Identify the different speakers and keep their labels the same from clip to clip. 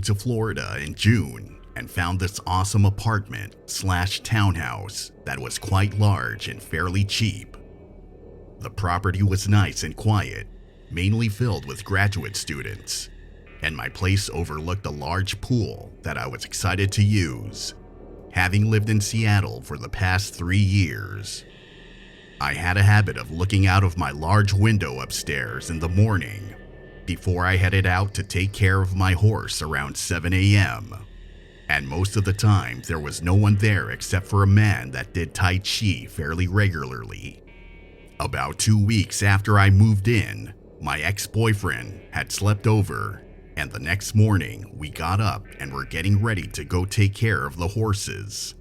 Speaker 1: to Florida in June and found this awesome apartment/townhouse that was quite large and fairly cheap. The property was nice and quiet, mainly filled with graduate students, and my place overlooked a large pool that I was excited to use, having lived in Seattle for the past 3 years. I had a habit of looking out of my large window upstairs in the morning before I headed out to take care of my horse around 7 a.m. And most of the time there was no one there except for a man that did Tai Chi fairly regularly. About 2 weeks after I moved in, my ex-boyfriend had slept over, and the next morning we got up and were getting ready to go take care of the horses.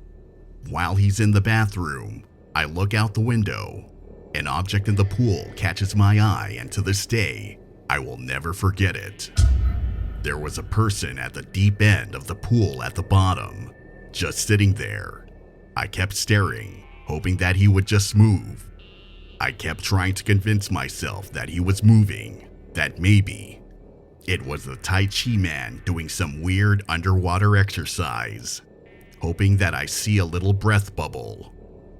Speaker 1: While he's in the bathroom, I look out the window. An object in the pool catches my eye, and to this day, I will never forget it. There was a person at the deep end of the pool at the bottom, just sitting there. I kept staring, hoping that he would just move. I kept trying to convince myself that he was moving, that maybe it was the Tai Chi man doing some weird underwater exercise, hoping that I see a little breath bubble.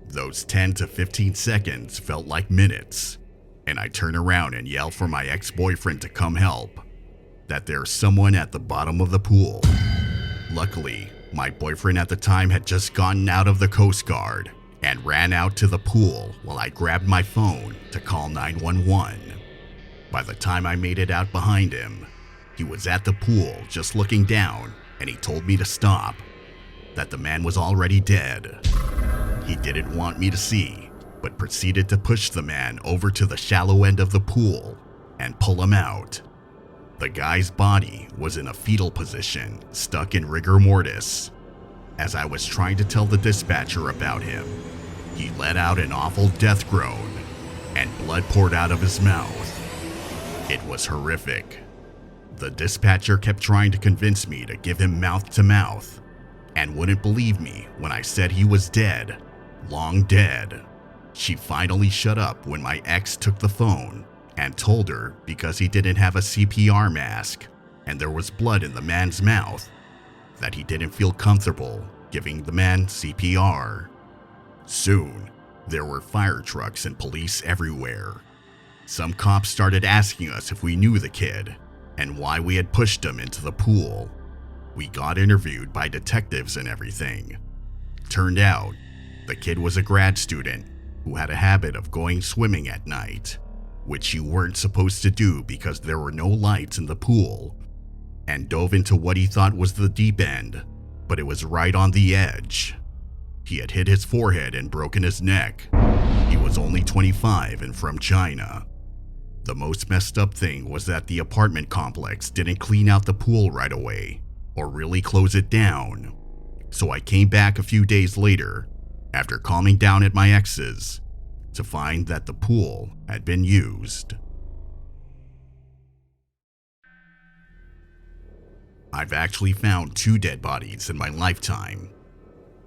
Speaker 1: Those 10 to 15 seconds felt like minutes, and I turn around and yell for my ex-boyfriend to come help, that there's someone at the bottom of the pool. Luckily, my boyfriend at the time had just gotten out of the Coast Guard and ran out to the pool while I grabbed my phone to call 911. By the time I made it out behind him, he was at the pool just looking down, and he told me to stop, that the man was already dead. He didn't want me to see, but proceeded to push the man over to the shallow end of the pool and pull him out. The guy's body was in a fetal position, stuck in rigor mortis. As I was trying to tell the dispatcher about him, he let out an awful death groan, and blood poured out of his mouth. It was horrific. The dispatcher kept trying to convince me to give him mouth-to-mouth, and wouldn't believe me when I said he was dead, long dead. She finally shut up when my ex took the phone and told her because he didn't have a CPR mask and there was blood in the man's mouth, that he didn't feel comfortable giving the man CPR. Soon, there were fire trucks and police everywhere. Some cops started asking us if we knew the kid and why we had pushed him into the pool. We got interviewed by detectives and everything. Turned out, the kid was a grad student who had a habit of going swimming at night, which you weren't supposed to do because there were no lights in the pool, and dove into what he thought was the deep end, but it was right on the edge. He had hit his forehead and broken his neck. He was only 25 and from China. The most messed up thing was that the apartment complex didn't clean out the pool right away, or really close it down. So I came back a few days later, after calming down at my ex's, to find that the pool had been used. I've actually found 2 dead bodies in my lifetime.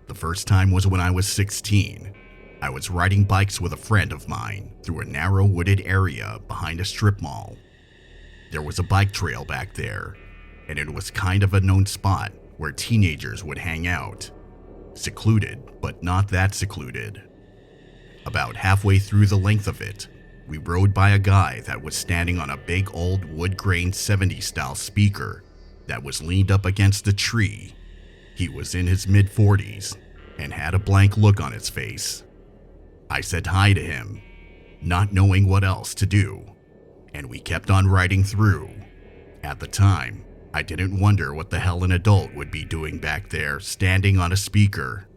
Speaker 1: The first time was when I was 16. I was riding bikes with a friend of mine through a narrow wooded area behind a strip mall. There was a bike trail back there, and it was kind of a known spot where teenagers would hang out. Secluded, but not that secluded. About halfway through the length of it, we rode by a guy that was standing on a big old wood-grain 70s style speaker that was leaned up against a tree. He was in his mid-40s and had a blank look on his face. I said hi to him, not knowing what else to do, and we kept on riding through. At the time, I didn't wonder what the hell an adult would be doing back there standing on a speaker.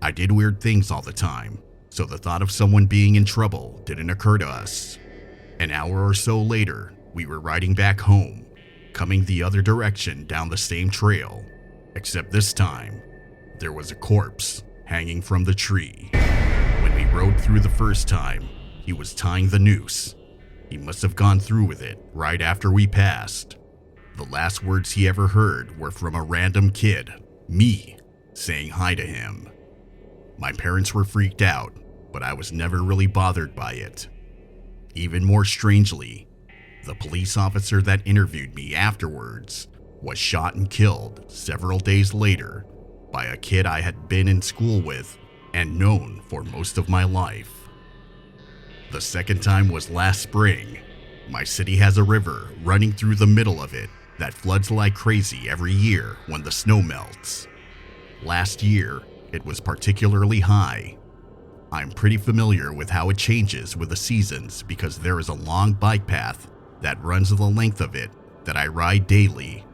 Speaker 1: I did weird things all the time, so the thought of someone being in trouble didn't occur to us. An hour or so later, we were riding back home, coming the other direction down the same trail, except this time, there was a corpse hanging from the tree. When we rode through the first time, he was tying the noose. He must have gone through with it right after we passed. The last words he ever heard were from a random kid, me, saying hi to him. My parents were freaked out, but I was never really bothered by it. Even more strangely, the police officer that interviewed me afterwards was shot and killed several days later by a kid I had been in school with and known for most of my life. The second time was last spring. My city has a river running through the middle of it that floods like crazy every year when the snow melts. Last year, it was particularly high. I'm pretty familiar with how it changes with the seasons because there is a long bike path that runs the length of it that I ride daily.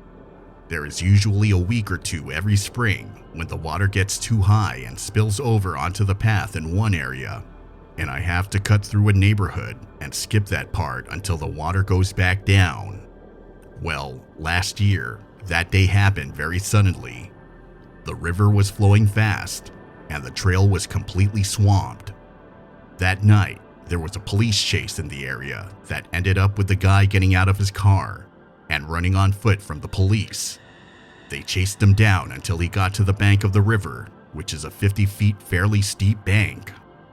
Speaker 1: There is usually a week or two every spring when the water gets too high and spills over onto the path in one area, and I have to cut through a neighborhood and skip that part until the water goes back down. Well, last year, that day happened very suddenly. The river was flowing fast, and the trail was completely swamped. That night, there was a police chase in the area that ended up with the guy getting out of his car and running on foot from the police. They chased him down until he got to the bank of the river, which is a 50 feet fairly steep bank.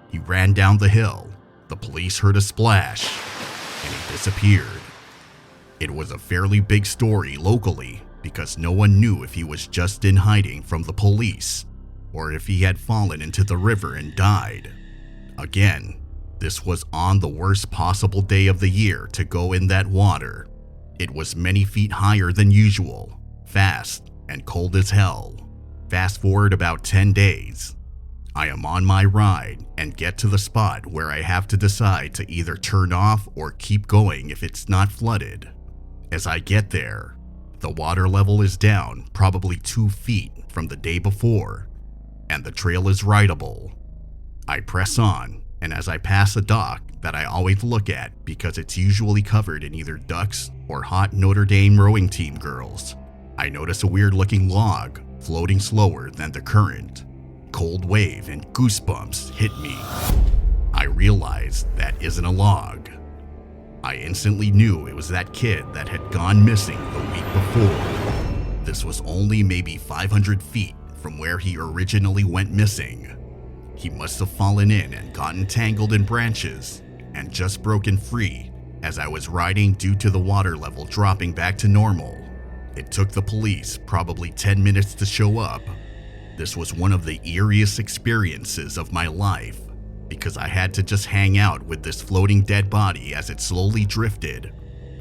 Speaker 1: He ran down the hill. The police heard a splash, and he disappeared. It was a fairly big story locally because no one knew if he was just in hiding from the police or if he had fallen into the river and died. Again, this was on the worst possible day of the year to go in that water. It was many feet higher than usual, fast and cold as hell. Fast forward about 10 days. I am on my ride and get to the spot where I have to decide to either turn off or keep going if it's not flooded. As I get there, the water level is down probably 2 feet from the day before, and the trail is rideable. I press on, and as I pass a dock that I always look at because it's usually covered in either ducks or hot Notre Dame rowing team girls, I notice a weird-looking log floating slower than the current. Cold wave and goosebumps hit me. I realized that isn't a log. I instantly knew it was that kid that had gone missing the week before. This was only maybe 500 feet from where he originally went missing. He must have fallen in and gotten tangled in branches and just broken free as I was riding due to the water level dropping back to normal. It took the police probably 10 minutes to show up. This was one of the eeriest experiences of my life because I had to just hang out with this floating dead body as it slowly drifted,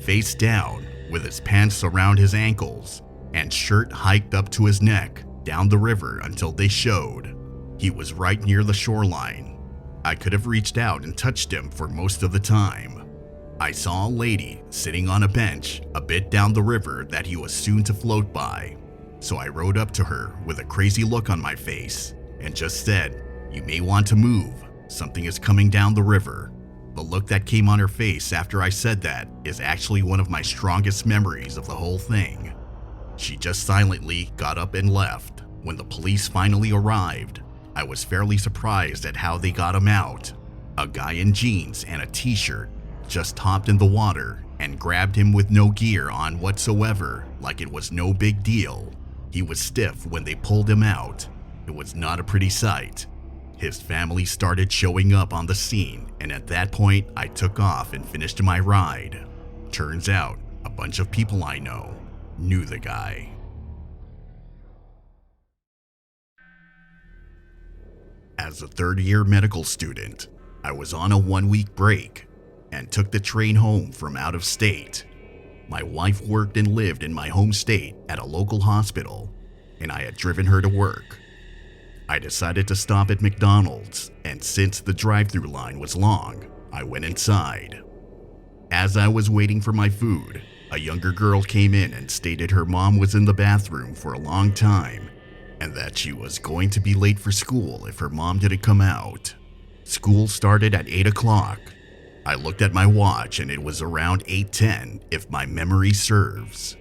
Speaker 1: face down with his pants around his ankles and shirt hiked up to his neck down the river until they showed. He was right near the shoreline. I could have reached out and touched him for most of the time. I saw a lady sitting on a bench a bit down the river that he was soon to float by. So I rode up to her with a crazy look on my face and just said, "You may want to move. Something is coming down the river." The look that came on her face after I said that is actually one of my strongest memories of the whole thing. She just silently got up and left. When the police finally arrived, I was fairly surprised at how they got him out. A guy in jeans and a t-shirt just hopped in the water and grabbed him with no gear on whatsoever, like it was no big deal. He was stiff when they pulled him out. It was not a pretty sight. His family started showing up on the scene, and at that point, I took off and finished my ride. Turns out, a bunch of people I know knew the guy. As a third-year medical student, I was on a 1-week break and took the train home from out of state. My wife worked and lived in my home state at a local hospital, and I had driven her to work. I decided to stop at McDonald's, and since the drive-thru line was long, I went inside. As I was waiting for my food, a younger girl came in and stated her mom was in the bathroom for a long time and that she was going to be late for school if her mom didn't come out. School started at 8 o'clock. I looked at my watch and it was around 8:10 if my memory serves.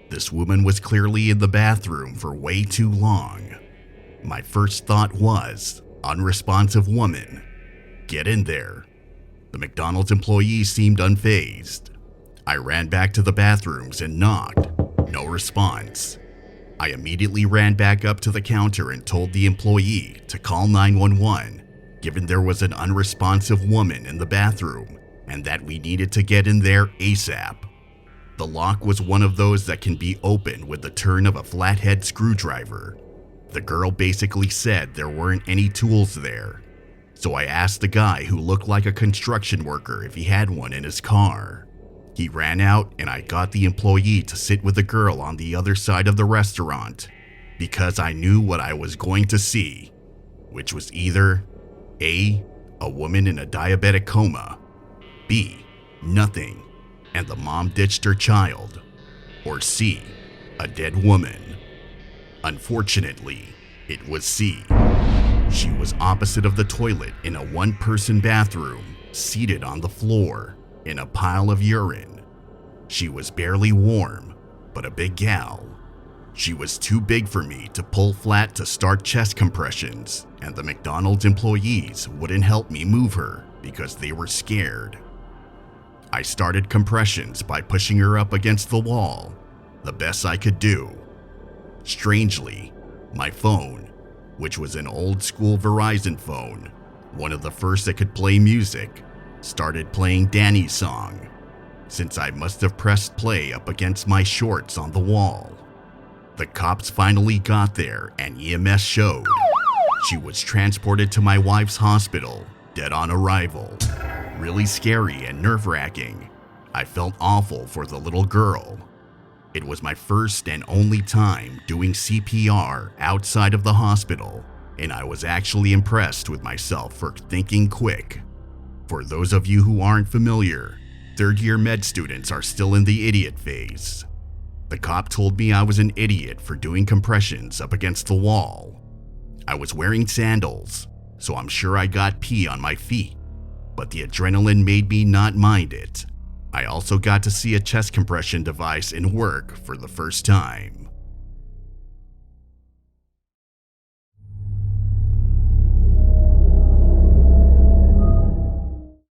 Speaker 1: This woman was clearly in the bathroom for way too long. My first thought was, unresponsive woman, get in there. The McDonald's employee seemed unfazed. I ran back to the bathrooms and knocked. No response. I immediately ran back up to the counter and told the employee to call 911, given there was an unresponsive woman in the bathroom and that we needed to get in there ASAP. The lock was one of those that can be opened with the turn of a flathead screwdriver. The girl basically said there weren't any tools there, so I asked the guy who looked like a construction worker if he had one in his car. He ran out and I got the employee to sit with the girl on the other side of the restaurant because I knew what I was going to see, which was either A, a woman in a diabetic coma, B, nothing, and the mom ditched her child, or C, a dead woman. Unfortunately, it was C. She was opposite of the toilet in a one-person bathroom, seated on the floor in a pile of urine. She was barely warm, but a big gal. She was too big for me to pull flat to start chest compressions, and the McDonald's employees wouldn't help me move her because they were scared. I started compressions by pushing her up against the wall, the best I could do. Strangely, my phone, which was an old-school Verizon phone, one of the first that could play music, started playing Danny's song, since I must have pressed play up against my shorts on the wall. The cops finally got there and EMS showed. She was transported to my wife's hospital, dead on arrival. Really scary and nerve-wracking. I felt awful for the little girl. It was my first and only time doing CPR outside of the hospital, and I was actually impressed with myself for thinking quick. For those of you who aren't familiar, third-year med students are still in the idiot phase. The cop told me I was an idiot for doing compressions up against the wall. I was wearing sandals, so I'm sure I got pee on my feet, but the adrenaline made me not mind it. I also got to see a chest compression device in work for the first time.